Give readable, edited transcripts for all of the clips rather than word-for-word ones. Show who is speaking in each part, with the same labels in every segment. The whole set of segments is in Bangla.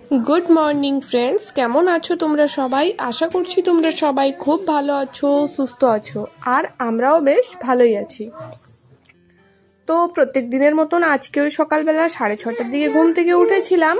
Speaker 1: गुड मॉर्निंग फ्रेंड्स, केमन आछो तोमरा सबाई। आशा करछि तोमरा सबाई खूब भालो आछो, सुस्थ आछो और आमराओ बेश भालोई आछि। तो प्रत्येक दिनेर मतन आजकेও सकालबेला 6:30টার দিকে ঘুম থেকে উঠেছিলাম।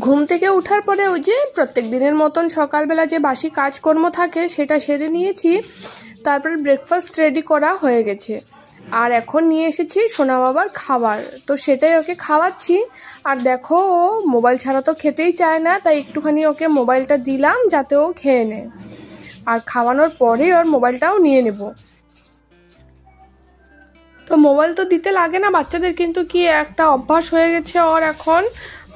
Speaker 1: ঘুম থেকে ওঠার পরে ওই যে প্রত্যেক দিনের মতন সকালবেলা যে বাসি কাজকর্ম থাকে সেটা সেরে নিয়েছি। তারপর ব্রেকফাস্ট রেডি করা হয়ে গেছে আর এখন নিয়ে এসেছি সোনা বাবার খাবার, তো সেটাই ওকে খাওয়াচ্ছি। আর দেখো ও মোবাইল ছাড়া তো খেতেই চায় না, তাই একটুখানি ওকে মোবাইলটা দিলাম যাতে ও খেয়ে নেয়। আর খাওয়ানোর পরেই ওর মোবাইলটাও নিয়ে নেব। তো মোবাইল তো দিতে লাগে না বাচ্চাদের, কিন্তু কি একটা অভ্যাস হয়ে গেছে ওর এখন,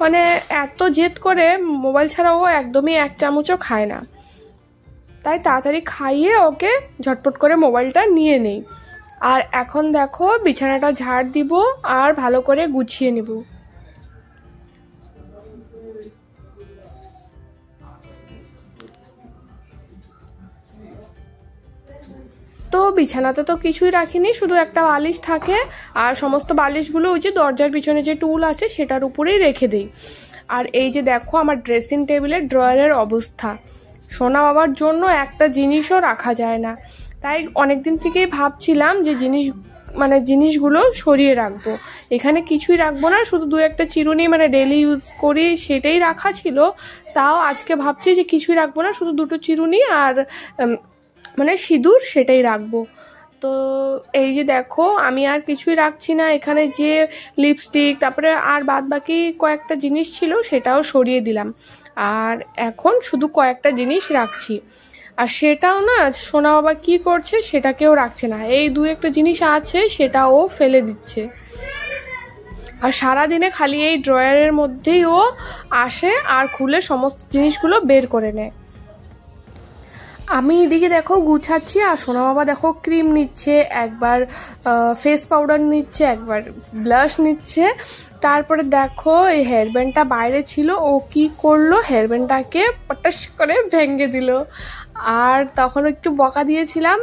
Speaker 1: মানে এত জেদ করে মোবাইল ছাড়া ও একদমই এক চামচও খায় না। তাই তাড়াতাড়ি খাইয়ে ওকে ঝটপট করে মোবাইলটা নিয়ে নেই। আর এখন দেখো বিছানাটা ঝাড় দিব আর ভালো করে গুছিয়ে নেব। তো বিছানাতে তো কিছুই রাখিনি, শুধু একটা বালিশ থাকে আর সমস্ত বালিশগুলো ওই যে দরজার পিছনে যে টুল আছে সেটার উপরেই রেখে দিই। আর এই যে দেখো আমার ড্রেসিং টেবিলের ড্রয়ারের অবস্থা, সোনা বাবার জন্য একটা জিনিসও রাখা যায় না। তাই অনেকদিন থেকেই ভাবছিলাম যে জিনিসগুলো সরিয়ে রাখবো। এখানে কিছুই রাখবো না, শুধু দু একটা চিরুনি মানে ডেলি ইউজ করি সেটাই রাখা ছিল। তাও আজকে ভাবছি যে কিছুই রাখবো না, শুধু দুটো চিরুনি আর মানে সিঁদুর সেটাই রাখবো। তো এই যে দেখো আমি আর কিছুই রাখছি না। এখানে যে লিপস্টিক তারপরে আর বাদ বাকি কয়েকটা জিনিস ছিল সেটাও সরিয়ে দিলাম। আর এখন শুধু কয়েকটা জিনিস রাখছি, আর সেটাও না সোনা বাবা কী করছে সেটাকেও রাখছে না। এই দু একটা জিনিস আছে সেটাও ফেলে দিচ্ছে। আর সারাদিনে খালি এই ড্রয়ারের মধ্যেই ও আসে আর খুলে সমস্ত জিনিসগুলো বের করে নেয়। আমি এদিকে দেখো গুছাচ্ছি আর সোনা বাবা দেখো ক্রিম নিচ্ছে, একবার ফেস পাউডার নিচ্ছে, একবার ব্লাশ নিচ্ছে। তারপরে দেখো এই হেয়ারব্যান্ডটা বাইরে ছিল, ও কি করলো হেয়ারব্যান্ডটাকে পটাশ করে ভেঙে দিল। আর তখন একটু বকা দিয়েছিলাম,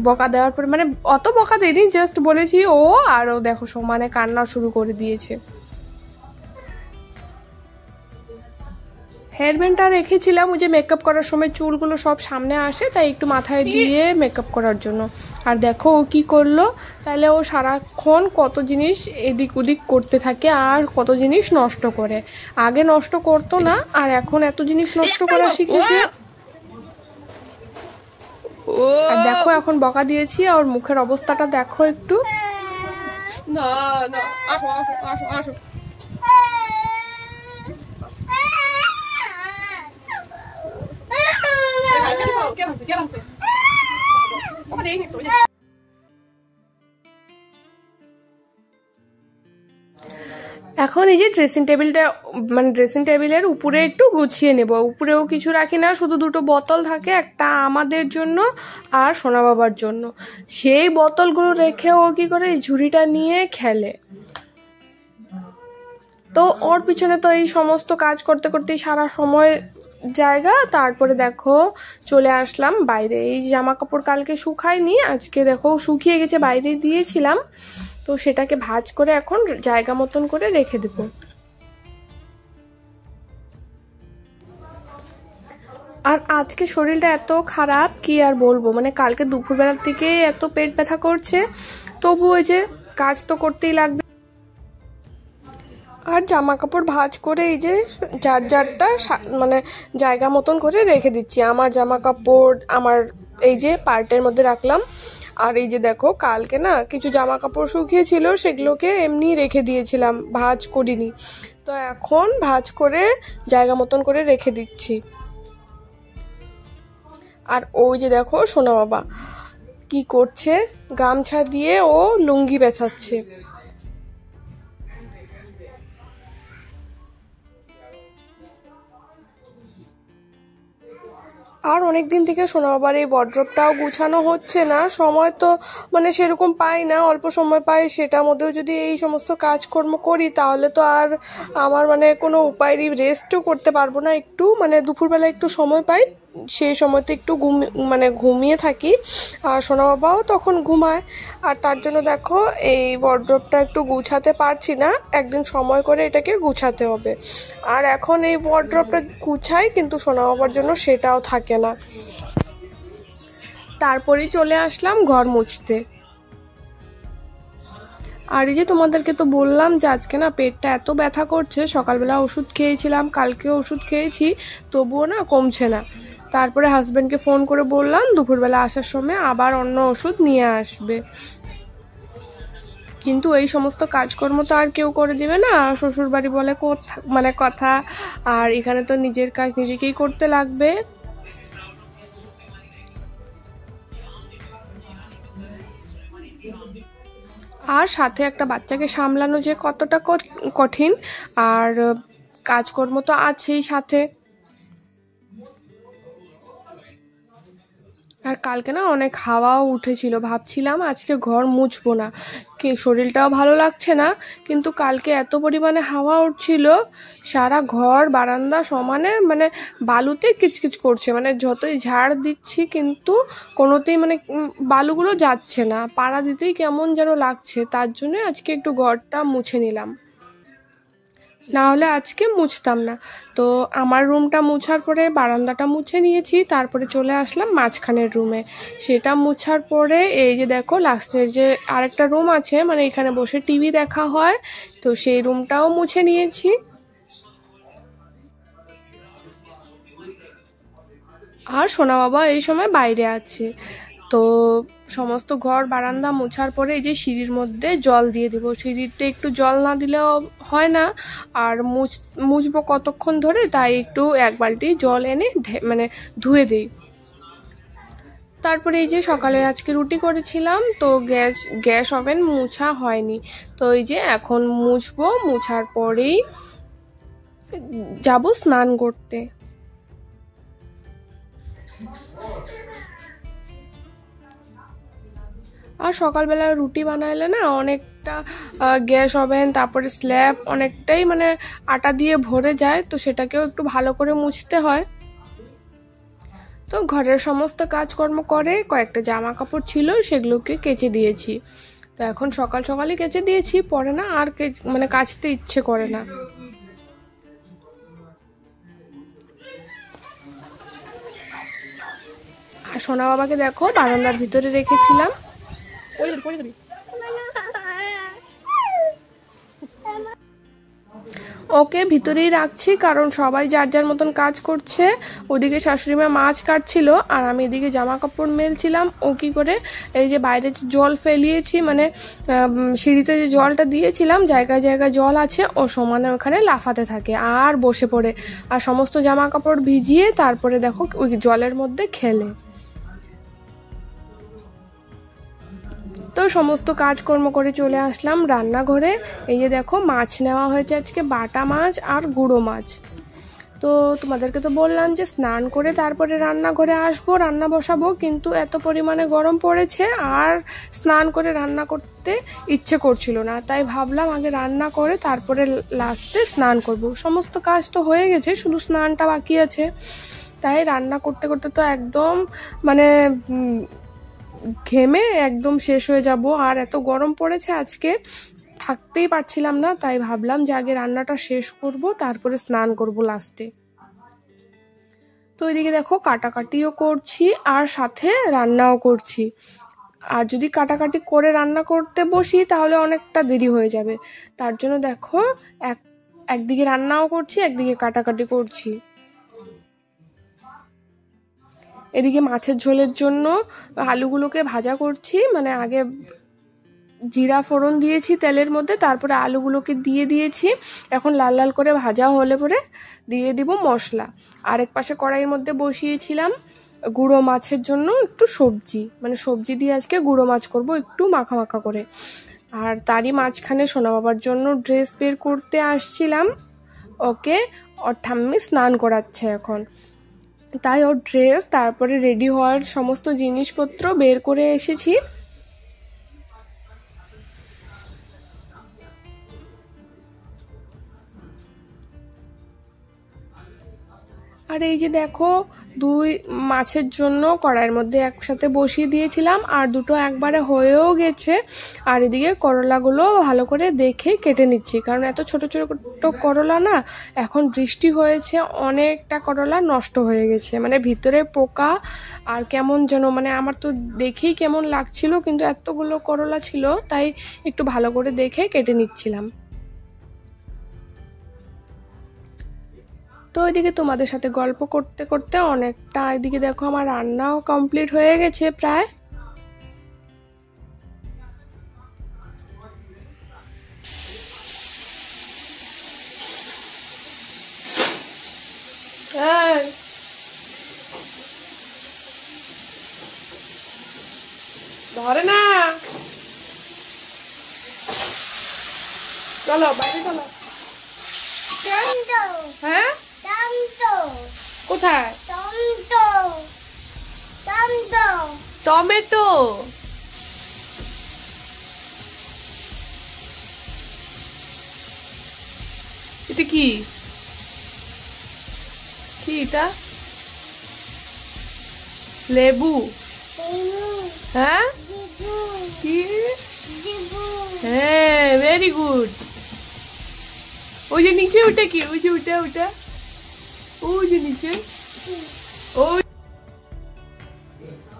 Speaker 1: বকা দেওয়ার পরে মানে অত বকা দেয়নি, জাস্ট বলেছি ও, আর ও দেখো সমানে কান্না শুরু করে দিয়েছে। হেয়ারব্যান্ডটা রেখেছিলাম ওই যে মেকআপ করার সময় চুলগুলো সব সামনে আসে, তাই একটু মাথায় দিয়ে মেকআপ করার জন্য। আর দেখো ও কী করলো, তাহলে ও সারাক্ষণ কত জিনিস এদিক ওদিক করতে থাকে আর কত জিনিস নষ্ট করে। আগে নষ্ট করতো না আর এখন এত জিনিস নষ্ট করা শিখেছে। আর দেখো এখন বকা দিয়েছি, ওর মুখের অবস্থাটা দেখো একটু। না না, আসো আসো আসো আসো। এখন এই যে ড্রেসিং টেবিলটা মানে ড্রেসিং টেবিলের উপরে একটু গুছিয়ে নেব। উপরেও কিছু রাখি না, শুধু দুটো বোতল থাকে, একটা আমাদের জন্য আর সোনা বাবার জন্য। সেই বোতলগুলো রেখে ও কি করে এই ঝুড়িটা নিয়ে খেলে। তো ওর পিছনে তো এই সমস্ত কাজ করতে করতেই সারা সময় জায়গা। তারপরে দেখো চলে আসলাম বাইরে। এই জামা কাপড় কালকে শুকায়নি, আজকে দেখো শুকিয়ে গেছে, বাইরে দিয়েছিলাম। তো সেটাকে ভাঁজ করে এখন জায়গা মতন করে রেখে দেব। আর আজকে শরীরটা এত খারাপ কি আর বলবো, মানে কালকে দুপুরবেলার থেকে এত পেট ব্যথা করছে, তবু ওই যে কাজ তো করতেই লাগবে। আর জামা কাপড় ভাঁজ করে এই যে যার যারটা মানে জায়গা মতন করে রেখে দিচ্ছি। আমার জামা কাপড় আমার এই যে পার্টের মধ্যে রাখলাম। আর এই যে দেখো কালকে না কিছু জামা কাপড় শুকিয়েছিল, সেগুলোকে এমনি রেখে দিয়েছিলাম, ভাঁজ করিনি। তো এখন ভাঁজ করে জায়গা মতন করে রেখে দিচ্ছি। আর ওই যে দেখো সোনা বাবা কি করছে, গামছা দিয়ে ও লুঙ্গি বেছাচ্ছে। আর অনেক দিন থেকে সোনা বাবার এই ওয়ার্ড্রপটাও গুছানো হচ্ছে না, সময় তো মানে সেরকম পাই না, অল্প সময় পাই। সেটার মধ্যেও যদি এই সমস্ত কাজকর্ম করি তাহলে তো আর আমার মানে কোনো উপায় নেই, রেস্টও করতে পারবো না। একটু মানে দুপুরবেলা একটু সময় পাই সেই সময়তে একটু ঘুমিয়ে থাকি, আর সোনা বাবাও তখন ঘুমায়। আর তার জন্য দেখো এই ওয়ার্ড্রোবটা একটু গুছাতে পারছি না, একদিন সময় করে এটাকে গুছাতে হবে। আর এখন এই ওয়ার্ড্রোবটা গুছাই, কিন্তু সোনা বাবার জন্য সেটাও থাকে না। তারপরেই চলে আসলাম ঘর মুছতে। আর এই যে তোমাদেরকে তো বললাম যে আজকে না পেটটা এত ব্যথা করছে, সকালবেলা ওষুধ খেয়েছিলাম, কালকেও ওষুধ খেয়েছি, তবুও না কমছে না। তারপরে হাজব্যান্ডকে ফোন করে বললাম দুপুরবেলা আসার সময় আবার অন্য ওষুধ নিয়ে আসবে, কিন্তু এই সমস্ত কাজকর্ম তো আর কেউ করে দিবে না, শ্বশুরবাড়ি বলে কথা। আর এখানে তো নিজের কাজ নিজেকেই করতে লাগবে। আর সাথে একটা বাচ্চাকে সামলানো যে কতটা কঠিন, আর কাজকর্ম তো আছেই সাথে। আর কালকে না অনেক হাওয়াও উঠেছিল, ভাবছিলাম আজকে ঘর মুছবো না, কি শরীরটাও ভালো লাগছে না, কিন্তু কালকে এত পরিমাণে হাওয়া উঠছিল, সারা ঘর বারান্দা সমানে বালুতে কিচকিচ করছে, যতই ঝাড় দিচ্ছি কিন্তু কোনোতেই বালুগুলো যাচ্ছে না, পাড়া দিতেই কেমন যেন লাগছে। তার জন্য আজকে একটু ঘরটা মুছে নিলাম, না হলে আজকে মুছতাম না। তো আমার রুমটা মুছার পরে বারান্দাটা মুছে নিয়েছি, তারপরে চলে আসলাম মাঝখানের রুমে। সেটা মুছার পরে এই যে দেখো লাস্টের যে আরেকটা রুম আছে, এখানে বসে টিভি দেখা হয়, তো সেই রুমটাও মুছে নিয়েছি। আর সোনা বাবা এই সময় বাইরে আছে। তো সমস্ত ঘর বারান্দা মোছার পরে এই যে সিঁড়ির মধ্যে জল দিয়ে দেবো, সিঁড়িতে একটু জল না দিলেও হয় না, আর মুছবো কতক্ষণ ধরে, তাই একটু এক বালতি জল এনে ধুয়ে দিই। তারপরে এই যে সকালে আজকে রুটি করেছিলাম, তো গ্যাস ওভেন মুছা হয়নি, তো এই যে এখন মুছবো, মুছার পরেই যাব স্নান করতে। আর সকালবেলা রুটি বানাইলে না অনেকটা গ্যাস ওভেন তারপরে স্ল্যাব অনেকটাই আটা দিয়ে ভরে যায়, তো সেটাকেও একটু ভালো করে মুছতে হয়। তো ঘরের সমস্ত কাজকর্ম করে কয়েকটা জামা কাপড় ছিল, সেগুলোকে কেচে দিয়েছি। তো এখন সকাল সকালই কেচে দিয়েছি, পরে না আর কাচতে ইচ্ছে করে না। আর সোনা বাবাকে দেখো বারান্দার ভিতরে রেখেছিলাম, ওকে ভিতরেই রাখছি, কারণ সবাই যার যার মতন কাজ করছে। ওদিকে শাশুড়িমা মাছ কাটছিল, আর আমি এদিকে জামা কাপড় মেলছিলাম। ও কি করে এই যে বাইরে জল ফেলিয়েছি, সিঁড়িতে যে জলটা দিয়েছিলাম, জায়গায় জায়গায় জল আছে, ও সমানে ওখানে লাফাতে থাকে আর বসে পড়ে, আর সমস্ত জামা কাপড় ভিজিয়ে তারপরে দেখো ওই জলের মধ্যে খেলে। তো সমস্ত কাজকর্ম করে চলে আসলাম রান্নাঘরে। এই যে দেখো মাছ নেওয়া হয়েছে আজকে, বাটা মাছ আর গুঁড়ো মাছ। তো তোমাদেরকে তো বললাম যে স্নান করে তারপরে রান্নাঘরে আসবো, রান্না বসাবো, কিন্তু এত পরিমাণে গরম পড়েছে আর স্নান করে রান্না করতে ইচ্ছে করছিল না, তাই ভাবলাম আগে রান্না করে তারপরে লাস্টে স্নান করব। সমস্ত কাজ তো হয়ে গেছে, শুধু স্নানটা বাকি আছে, তাই রান্না করতে করতে তো একদম ঘেমে একদম শেষ হয়ে যাব। আর এত গরম পড়েছে আজকে, থাকতেই পারছিলাম না, তাই ভাবলাম যে আগে রান্নাটা শেষ করব, তারপরে স্নান করব লাস্টে। তো এদিকে দেখো কাটাকাটিও করছি আর সাথে রান্নাও করছি, আর যদি কাটাকাটি করে রান্না করতে বসি তাহলে অনেকটা দেরি হয়ে যাবে। তার জন্য দেখো একদিকে রান্নাও করছি, একদিকে কাটাকাটি করছি। এদিকে মাছের ঝোলের জন্য আলুগুলোকে ভাজা করছি, আগে জিরা ফোড়ন দিয়েছি তেলের মধ্যে, তারপরে আলুগুলোকে দিয়ে দিয়েছি। এখন লাল লাল করে ভাজা হলে পরে দিয়ে দিব মশলা। আরেক পাশে কড়াইয়ের মধ্যে বসিয়েছিলাম গুঁড়ো মাছের জন্য একটু সবজি, সবজি দিয়ে আজকে গুঁড়ো মাছ করব একটু মাখা মাখা করে। আর তারই মাঝখানে সোনা বাবার জন্য ড্রেস বের করতে আসছিলাম, ওকে ওর ঠাম্মি স্নান করাচ্ছে এখন, তাই ওর ড্রেস তারপরে রেডি হওয়ার সমস্ত জিনিসপত্র বের করে এসেছি। আর এই যে দেখো দুই মাছের জন্য কড়াইয়ের মধ্যে একসাথে বসিয়ে দিয়েছিলাম, আর দুটো একবারে হয়েও গেছে। আর এদিকে করলাগুলো ভালো করে দেখে কেটে নিচ্ছি, কারণ এত ছোট ছোট করলা না, এখন বৃষ্টি হয়েছে অনেকটা করলা নষ্ট হয়ে গেছে, মানে ভিতরে পোকা আর কেমন যেন, মানে আমার তো দেখেই কেমন লাগছিল, কিন্তু এতগুলো করলা ছিল তাই একটু ভালো করে দেখে কেটে নিচ্ছিলাম। তো এদিকে তোমাদের সাথে গল্প করতে করতে অনেকটা, এদিকে দেখো আমার রান্নাও কমপ্লিট হয়ে গেছে প্রায়। ধরে না, চলো বাইরে চলো। হ্যাঁ কোথায়? টমেটো। এটা কি কি এটা? লেবু? হ্যাঁ কি? হ্যাঁ ভেরি গুড। ওই যে নিচে ওটা কি? ওই যে ওটা ওটা ওই যে নিচে ওই।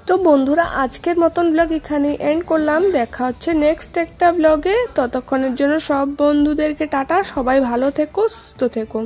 Speaker 1: তো বন্ধুরা আজকের মতন ব্লগ এখানে এন্ড করলাম, দেখা হচ্ছে নেক্সট একটা ব্লগে। ততক্ষণের জন্য সব বন্ধুদেরকে টাটা, সবাই ভালো থেকো, সুস্থ থেকো।